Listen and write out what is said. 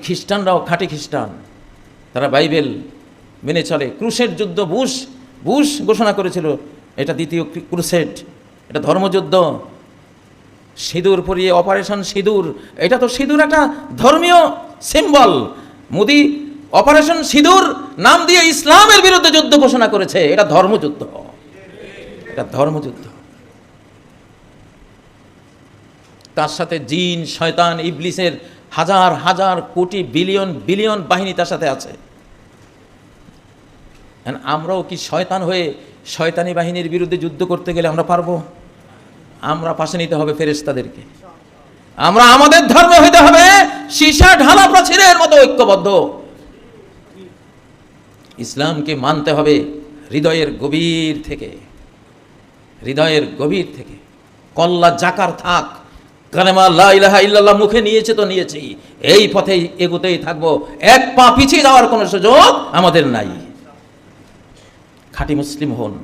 খ্রিস্টানরাও খাঁটি খ্রিস্টান, তারা বাইবেল মেনে চলে। ক্রুসেড যুদ্ধ বুশ ঘোষণা করেছিল, এটা দ্বিতীয় ক্রুসেড, এটা ধর্মযুদ্ধ। সিঁদুর পরিয়ে অপারেশন সিঁদুর, এটা তো সিঁদুর একটা ধর্মীয় সিম্বল। মোদি অপারেশন সিঁদুর নাম দিয়ে ইসলামের বিরুদ্ধে যুদ্ধ ঘোষণা করেছে, এটা ধর্মযুদ্ধ, এটা ধর্মযুদ্ধ। তার সাথে জিন, শয়তান, ইবলিসের হাজার হাজার কোটি বিলিয়ন বাহিনী তার সাথে আছে। আমরাও কি শয়তান হয়ে শয়তানি বাহিনীর বিরুদ্ধে যুদ্ধ করতে গেলে আমরা পারবো? আমরা পাশে নিতে হবে ফেরেশতাদেরকে। আমরা আমাদের ধর্মে হইতে হবে সীসা ঢালা প্রাচীরের মতো ঐক্যবদ্ধ। ইসলামকে মানতে হবে হৃদয়ের গভীর থেকে, হৃদয়ের গভীর থেকে। কল্লা জাকার থাক, কালেমা লা ইলাহা ইল্লাল্লাহ মুখে নিয়েছে তো নিয়েছি, এই পথেই এগোতেই থাকবো। এক পা পিছিয়ে যাওয়ার কোনো সুযোগ আমাদের নাই। খাঁটি মুসলিম হন।